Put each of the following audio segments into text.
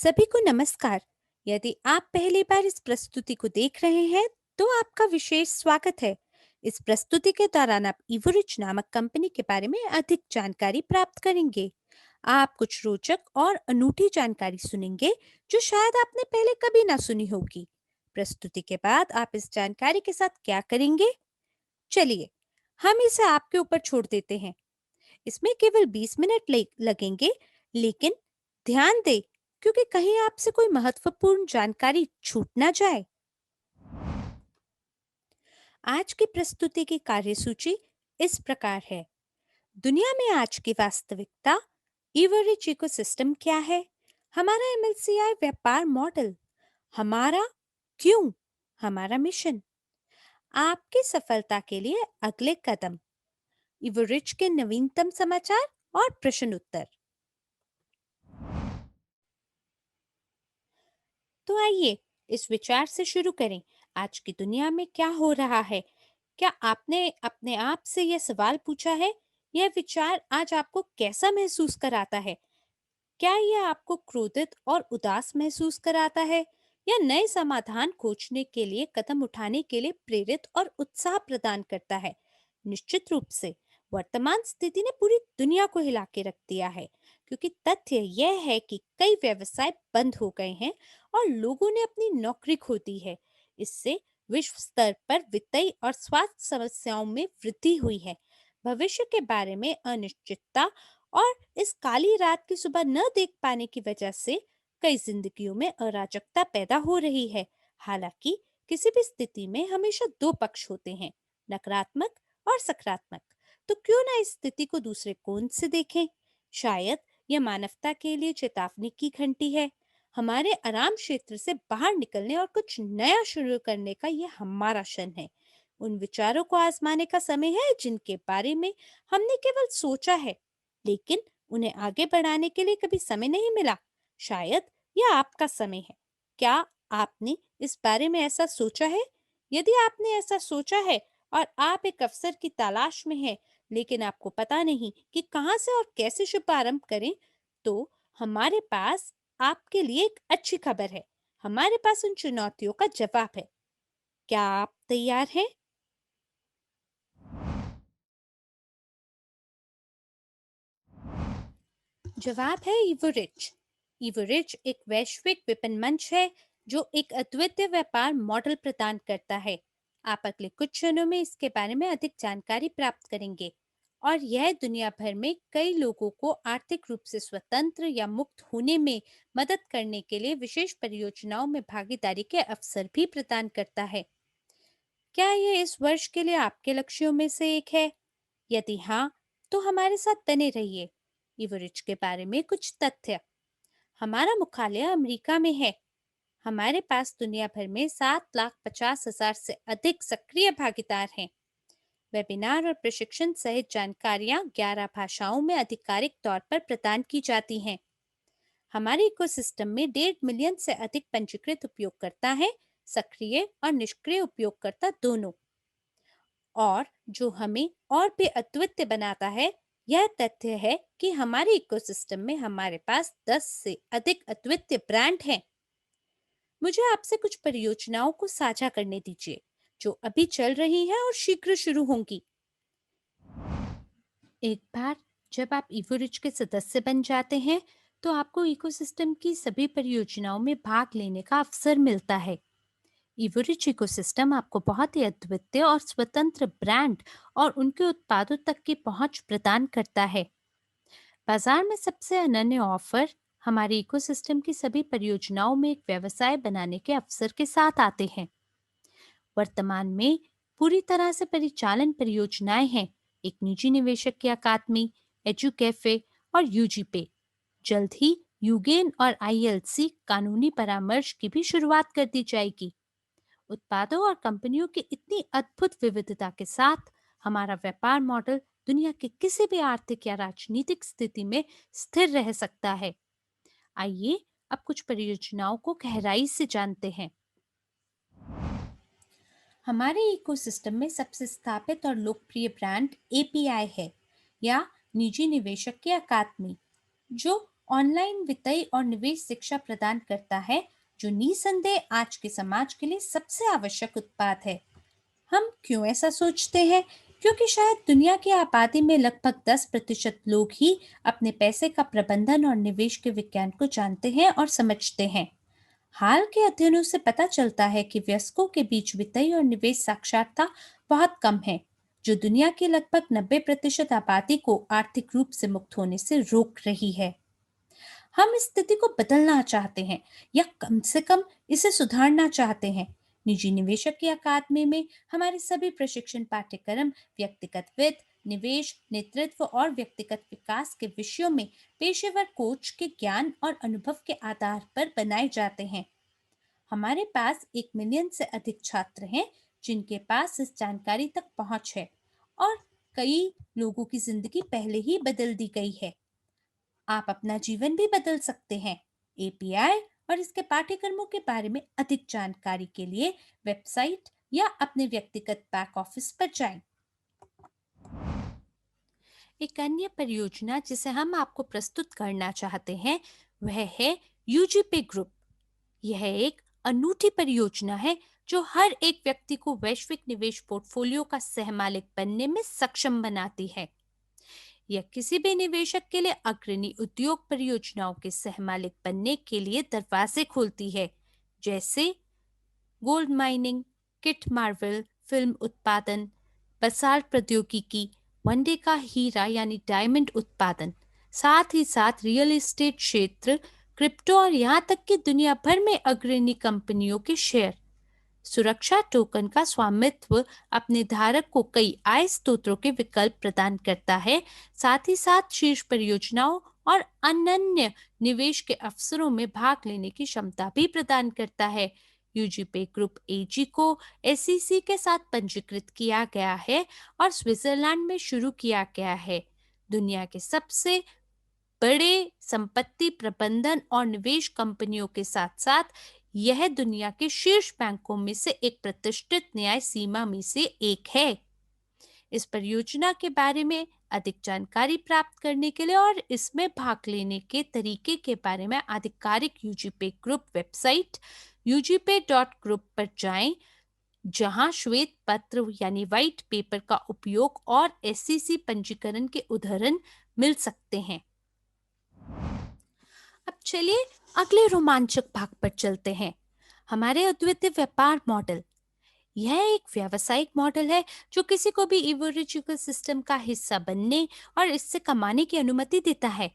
सभी को नमस्कार। यदि आप पहली बार इस प्रस्तुति को देख रहे हैं, तो आपका विशेष स्वागत है। इस प्रस्तुति के दौरान आप इवोरिच नामक कंपनी के बारे में अधिक जानकारी प्राप्त करेंगे। आप कुछ रोचक और अनूठी जानकारी सुनेंगे, जो शायद आपने पहले कभी ना सुनी होगी। प्रस्तुति के बाद आप इस जानकारी के साथ क्या करेंगे? चलिए, हम इसे आपके ऊपर छोड़ देते हैं। इसमें केवल 20 मिनट लगेंगे, लेकिन ध्यान दें, क्योंकि कहीं आपसे कोई महत्वपूर्ण जानकारी छूट ना जाए। आज की प्रस्तुति की कार्यसूची इस प्रकार है। दुनिया में आज की वास्तविकता, इवरिच इकोसिस्टम क्या है, हमारा एमएलसीआई व्यापार मॉडल, हमारा क्यों, हमारा मिशन, आपकी सफलता के लिए अगले कदम, इवरिच के नवीनतम समाचार और प्रश्न उत्तर। तो आइए इस विचार से शुरू करें। आज की दुनिया में क्या हो रहा है? क्या आपने अपने आप से यह सवाल पूछा है? यह विचार आज आपको कैसा महसूस कराता है? क्या यह आपको क्रोधित और उदास महसूस कराता है, या नए समाधान खोजने के लिए कदम उठाने के लिए प्रेरित और उत्साह प्रदान करता है? निश्चित रूप से वर्तमान स्थिति ने पूरी दुनिया को हिला के रख दिया है, क्योंकि तथ्य यह है कि कई व्यवसाय बंद हो गए हैं और लोगों ने अपनी नौकरी खो दी है। इससे विश्व स्तर पर वित्तीय और स्वास्थ्य समस्याओं में वृद्धि हुई है। भविष्य के बारे में अनिश्चितता और इस काली रात की सुबह न देख पाने की वजह से कई जिंदगियों में अराजकता पैदा हो रही है। हालांकि किसी भी स्थिति में हमेशा दो पक्ष होते हैं, नकारात्मक और सकारात्मक। तो क्यों ना इस स्थिति को दूसरे कोण से देखें? शायद यह मानवता के लिए चेतावनी की घंटी है। हमारे आराम क्षेत्र से बाहर निकलने और कुछ नया शुरू करने का यह हमारा क्षण है। उन विचारों को आजमाने का समय है जिनके बारे में हमने केवल सोचा है, लेकिन उन्हें आगे बढ़ाने के लिए कभी समय नहीं मिला। शायद यह आपका समय है। क्या आपने इस बारे में ऐसा सोचा है? यदि आपने ऐसा सोचा है और आप एक अवसर की तलाश में हैं, लेकिन आपको पता नहीं कि कहां से और कैसे शुभारंभ करें, तो हमारे पास आपके लिए एक अच्छी खबर है। हमारे पास उन चुनौतियों का जवाब है। क्या आप तैयार हैं? जवाब है इवोरिच। इवोरिच एक वैश्विक विपणन मंच है, जो एक अद्वितीय व्यापार मॉडल प्रदान करता है। आप अगले कुछ क्षणों में इसके बारे में अधिक जानकारी प्राप्त करेंगे, और यह दुनिया भर में कई लोगों को आर्थिक रूप से स्वतंत्र या मुक्त होने में मदद करने के लिए विशेष परियोजनाओं में भागीदारी के अवसर भी प्रदान करता है। क्या यह इस वर्ष के लिए आपके लक्ष्यों में से एक है? यदि हाँ, तो हमारे साथ बने रहिए। इवरिच के बारे में कुछ तथ्य। हमारा मुख्यालय अमेरिका में है। हमारे पास दुनिया भर में 7,50,000 से अधिक सक्रिय भागीदार हैं। वेबिनार और प्रशिक्षण सहित जानकारियां 11 भाषाओं में आधिकारिक तौर पर प्रदान की जाती हैं। हमारे इकोसिस्टम में 1.5 मिलियन से अधिक पंजीकृत उपयोगकर्ता हैं, सक्रिय और निष्क्रिय उपयोगकर्ता दोनों। और जो हमें और भी अद्वितीय बनाता है, यह तथ्य है कि हमारे इकोसिस्टम में हमारे पास 10 से अधिक अद्वितीय ब्रांड हैं। मुझे आपसे कुछ परियोजनाओं को साझा करने दीजिए, जो अभी चल रही हैं और शीघ्र शुरू होंगी। एक बार जब आप इवोरिच के सदस्य बन जाते हैं, तो आपको इकोसिस्टम की सभी परियोजनाओं में भाग लेने का अवसर मिलता है। इवोरिच इकोसिस्टम आपको बहुत ही अद्वितीय और स्वतंत्र ब्रांड और उनके उत्पादों तक की पहुंच प्रदान करता है। बाजार में सबसे अनन्य ऑफर हमारे इकोसिस्टम की सभी परियोजनाओं में एक व्यवसाय बनाने के अवसर के साथ आते हैं। वर्तमान में पूरी तरह से परिचालन परियोजनाएं हैं, एक निजी निवेशक की अकादमी, एजू कैफे और यूजीपे। जल्द ही यूगेन और आईएलसी कानूनी परामर्श की भी शुरुआत कर दी जाएगी। उत्पादों और कंपनियों की इतनी अद्भुत विविधता के साथ हमारा व्यापार मॉडल दुनिया के किसी भी आर्थिक या राजनीतिक स्थिति में स्थिर रह सकता है। आइए अब कुछ परियोजनाओं को गहराई से जानते हैं। हमारे इकोसिस्टम में सबसे स्थापित और लोकप्रिय ब्रांड एपीआई है, या निजी निवेशक की अकादमी, जो ऑनलाइन वित्तीय और निवेश शिक्षा प्रदान करता है, जो निसंदेह आज के समाज के लिए सबसे आवश्यक उत्पाद है। हम क्यों ऐसा सोचते हैं? क्योंकि शायद दुनिया की आबादी में लगभग 10% लोग ही अपने पैसे का प्रबंधन और निवेश के विज्ञान को जानते हैं और समझते हैं। हाल के अध्ययनों से पता चलता है कि वयस्कों के बीच वित्तीय और निवेश साक्षरता बहुत कम है, जो दुनिया की लगभग 90% आबादी को आर्थिक रूप से मुक्त होने से रोक रही है। हम इस स्थिति को बदलना चाहते हैं, या कम से कम इसे सुधारना चाहते हैं। निजी निवेशक की अकादमी में हमारे सभी प्रशिक्षण पाठ्यक्रम व्यक्तिगत वित्त, निवेश, नेतृत्व और व्यक्तिगत विकास के विषयों में पेशेवर कोच के ज्ञान और अनुभव के आधार पर बनाए जाते हैं। हमारे पास 1 मिलियन से अधिक छात्र हैं जिनके पास इस जानकारी तक पहुंच है, और कई लोगों की जिंदगी पहले ही बदल दी गई है। आप अपना जीवन भी बदल सकते हैं। एपीआई और इसके पाठ्यक्रमों के बारे में अधिक जानकारी के लिए वेबसाइट या अपने व्यक्तिगत बैक ऑफिस पर जाएं। एक अन्य परियोजना जिसे हम आपको प्रस्तुत करना चाहते हैं वह है यूजीपे ग्रुप। यह एक अनूठी परियोजना है जो हर एक व्यक्ति को वैश्विक निवेश पोर्टफोलियो का सहमालिक बनने में सक्षम बनाती है। यह किसी भी निवेशक के लिए अग्रणी उद्योग परियोजनाओं के सहमालिक बनने के लिए दरवाजे खोलती है, जैसे gold mining, kit Marvel, film उत्पादन, बसाल्ट प्रौद्योगिकी, वनडे का हीरा यानी डायमंड उत्पादन, साथ ही साथ रियल एस्टेट क्षेत्र, क्रिप्टो और यहाँ तक कि दुनिया भर में अग्रणी कंपनियों के शेयर। सुरक्षा टोकन का स्वामित्व अपने धारक को कई आय स्रोतों के विकल्प प्रदान करता है, साथ ही साथ शीर्ष परियोजनाओं और अनन्य निवेश के अवसरों में भाग लेने की क्षमता भी प्रदान करता है। यूजीपे ग्रुप एजी को एसईसी के साथ पंजीकृत किया गया है और स्विट्जरलैंड में शुरू किया गया है। दुनिया के सबसे बड़े संपत्ति प्रबंधन और निवेश कंपनियों के साथ साथ यह दुनिया के शीर्ष बैंकों में से एक प्रतिष्ठित न्याय सीमा में से एक है। इस परियोजना के बारे में अधिक जानकारी प्राप्त करने के लिए और इसमें भाग लेने के तरीके के बारे में आधिकारिक यूजीपे ग्रुप वेबसाइट ugpay.group पर जाएं, जहां श्वेत पत्र यानी व्हाइट पेपर का उपयोग और एसईसी पंजीकरण के उदाहरण मिल सकते हैं। अब चलिए अगले रोमांचक भाग पर चलते हैं, हमारे अद्वितीय व्यापार मॉडल। यह एक व्यावसायिक मॉडल है जो किसी को भी इवोरिच इकोसिस्टम का हिस्सा बनने और इससे कमाने की अनुमति देता है।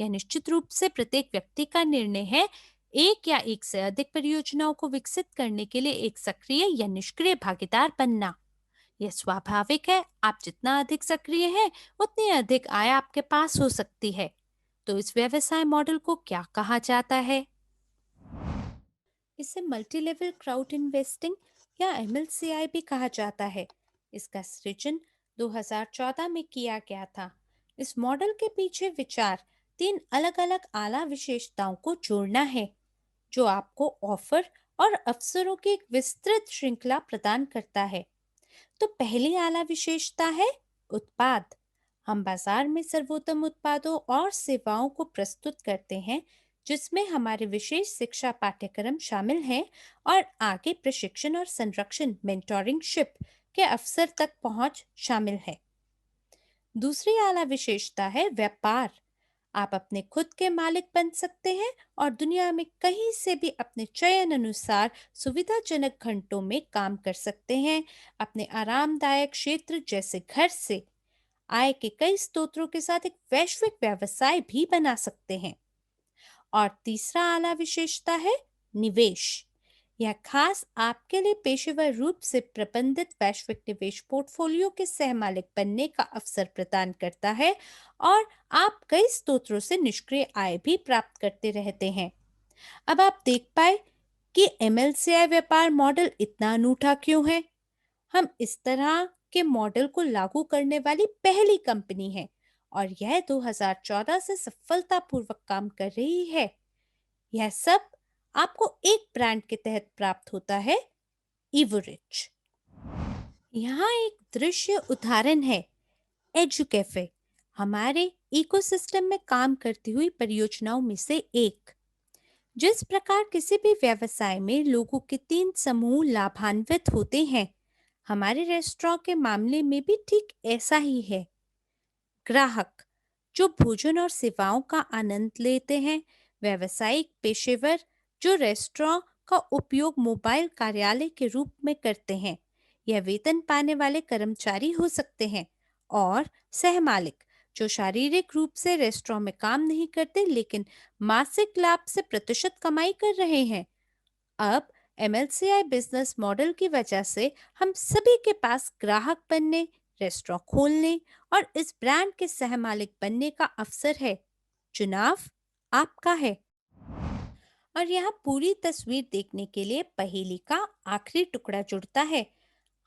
यह निश्चित रूप से प्रत्येक व्यक्ति का निर्णय है, एक या एक से अधिक परियोजनाओं को विकसित करने के लिए एक सक्रिय या निष्क्रिय भागीदार बनना। यह स्वाभाविक है, आप जितना अधिक सक्रिय हैं उतनी अधिक आय आपके पास हो सकती है। तो इस व्यवसाय मॉडल को क्या कहा जाता है? इसे मल्टी लेवल क्राउड इन्वेस्टिंग या एमएलसीआई भी कहा जाता है। इसका सृजन 2014 में किया गया था। इस मॉडल के पीछे विचार 3 अलग-अलग आला विशेषताओं को जोड़ना है, जो आपको ऑफर और अवसरों की एक विस्तृत श्रृंखला प्रदान करता है। तो पहली आला विशेषता है उत्पाद। हम बाजार में सर्वोत्तम उत्पादों और सेवाओं को प्रस्तुत करते हैं, जिसमें हमारे विशेष शिक्षा पाठ्यक्रम शामिल हैं और आगे प्रशिक्षण और संरक्षण मेंटोरिंगशिप के अवसर तक पहुंच शामिल है। दूसरी आला विशेषता है व्यापार। आप अपने खुद के मालिक बन सकते हैं और दुनिया में कहीं से भी अपने चयन अनुसार सुविधाजनक घंटों में काम कर सकते हैं, अपने आरामदायक क्षेत्र जैसे घर से। आय के कई स्रोतों के साथ एक वैश्विक व्यवसाय भी बना सकते हैं। और तीसरा आला विशेषता है निवेश। यह खास आपके लिए पेशेवर रूप से प्रबंधित वैश्विक निवेश पोर्टफोलियो के सहमालिक बनने का अवसर प्रदान करता है, और आप कई स्रोतों से निष्क्रिय आय भी प्राप्त करते रहते हैं। अब आप देख पाए कि एमएलसीआई व्यापार मॉडल इतना अनूठा क्यों है। हम इस तरह के मॉडल को लागू करने वाली पहली कंपनी है, और यह 2014 से सफलतापूर्वक काम कर रही है। यह सब आपको एक ब्रांड के तहत प्राप्त होता है, इवोरिच। यहाँ एक दृश्य उदाहरण है एजुकैफे। हमारे इकोसिस्टम में काम करती हुई परियोजनाओं में से एक। जिस प्रकार किसी भी व्यवसाय में लोगों के तीन समूह लाभान्वित होते हैं, हमारे रेस्टोरेंट के मामले में भी ठीक ऐसा ही है। ग्राहक, जो भोजन और सेवाओं का आनंद लेते हैं। व्यावसायिक पेशेवर, जो रेस्टोरेंट का उपयोग मोबाइल कार्यालय के रूप में करते हैं। यह वेतन पाने वाले कर्मचारी हो सकते हैं। और सहमालिक, जो शारीरिक रूप से रेस्टोरेंट में काम नहीं करते लेकिन मासिक लाभ से प्रतिशत कमाई कर रहे हैं। अब एमएलसीआई बिजनेस मॉडल की वजह से हम सभी के पास ग्राहक बनने, रेस्टोरेंट खोलने और इस ब्रांड के सहमालिक बनने का अवसर है। चुनाव आपका है। और यहाँ पूरी तस्वीर देखने के लिए पहेली का आखिरी टुकड़ा जुड़ता है।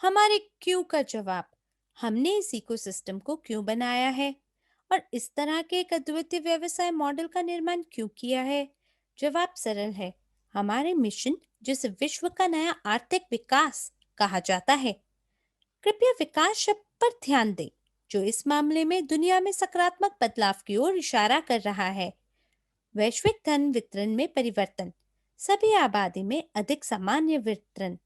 हमारे क्यों का जवाब। हमने इस इकोसिस्टम को क्यों बनाया है और इस तरह के एक अद्वितीय व्यवसाय मॉडल का निर्माण क्यों किया है। जवाब सरल है। हमारे मिशन, जिसे विश्व का नया आर्थिक विकास कहा जाता है। कृपया विकास शब्द पर ध्यान दें, जो इस मामले में दुनिया में सकारात्मक बदलाव की ओर इशारा कर रहा है। वैश्विक धन वितरण में परिवर्तन, सभी आबादी में अधिक सामान्य वितरण।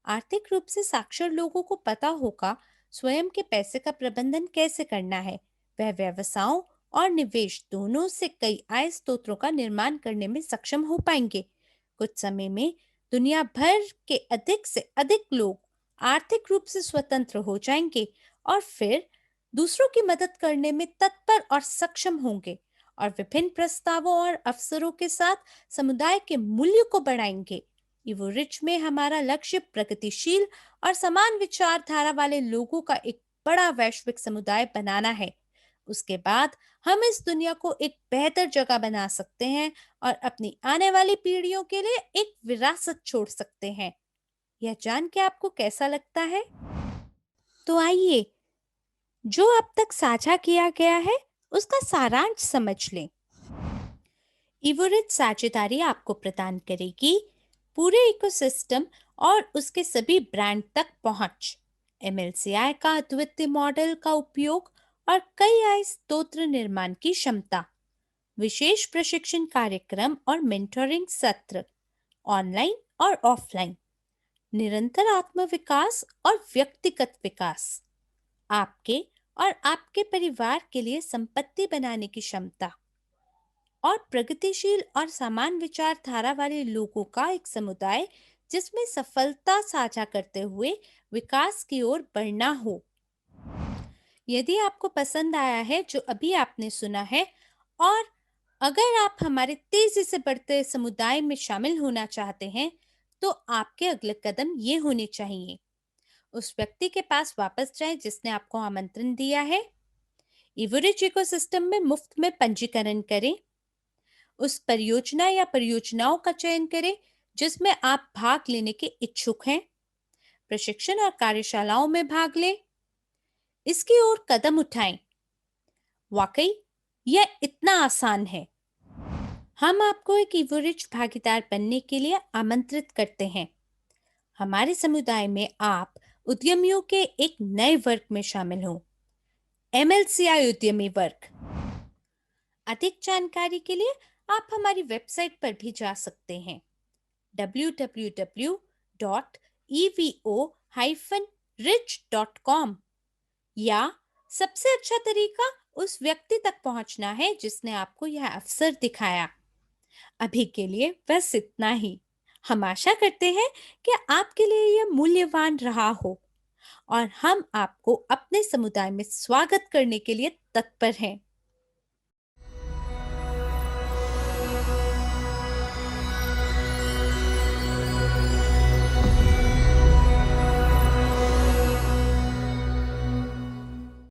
आर्थिक रूप से साक्षर लोगों को पता होगा स्वयं के पैसे का प्रबंधन कैसे करना है। वह व्यवसायों और निवेश दोनों से कई आय स्रोतों का निर्माण करने में सक्षम हो पाएंगे। कुछ समय में दुनिया भर के अधिक से अधिक लोग आर्थिक रूप से स्वतंत्र हो जाएंगे और फिर दूसरों की मदद करने में तत्पर और सक्षम होंगे और विभिन्न प्रस्तावों और अवसरों के साथ समुदाय के मूल्य को बढ़ाएंगे। इवो रिच में हमारा लक्ष्य प्रगतिशील और समान विचारधारा वाले लोगों का एक बड़ा वैश्विक समुदाय बनाना है। उसके बाद हम इस दुनिया को एक बेहतर जगह बना सकते हैं और अपनी आने वाली पीढ़ियों के लिए एक विरासत छोड़ सकते हैं। यह जान के आपको कैसा लगता है? तो आइए, जो अब तक साझा किया गया है उसका सारांश समझ लें। इवोरिच साझेदारी आपको प्रदान करेगी पूरे इकोसिस्टम और उसके सभी ब्रांड तक पहुंच, एमएलसीआई का अद्वितीय मॉडल का उपयोग और कई आय स्रोत निर्माण की क्षमता, विशेष प्रशिक्षण कार्यक्रम और मेंटोरिंग सत्र, ऑनलाइन और ऑफलाइन, निरंतर आत्मविकास और व्यक्तिगत विकास, आपके और आपके परिवार के लिए संपत्ति बनाने की क्षमता और प्रगतिशील और समान विचारधारा वाले लोगों का एक समुदाय जिसमें सफलता साझा करते हुए विकास की ओर बढ़ना हो। यदि आपको पसंद आया है जो अभी आपने सुना है और अगर आप हमारे तेजी से बढ़ते समुदाय में शामिल होना चाहते हैं, तो आपके अगले कदम ये होने चाहिए। उस व्यक्ति के पास वापस जाएं जिसने आपको आमंत्रण दिया है। इवोरिच इकोसिस्टम में मुफ्त में पंजीकरण करें। उस परियोजना या परियोजनाओं का चयन करें जिसमें आप भाग लेने के इच्छुक हैं। प्रशिक्षण और कार्यशालाओं में भाग लें। इसकी ओर कदम उठाएं। वाकई यह इतना आसान है। हम आपको एक इवोरिच भागीदार बनने के लिए आमंत्रित करते हैं। हमारे समुदाय में आप उद्यमियों के एक नए वर्ग में शामिल हों, एमएलसीआई उद्यमी वर्ग। अधिक जानकारी के लिए आप हमारी वेबसाइट पर भी जा सकते हैं, www.evo-rich.com। या सबसे अच्छा तरीका उस व्यक्ति तक पहुंचना है जिसने आपको यह अवसर दिखाया। अभी के लिए बस इतना ही। हम आशा करते हैं कि आपके लिए यह मूल्यवान रहा हो और हम आपको अपने समुदाय में स्वागत करने के लिए तत्पर हैं।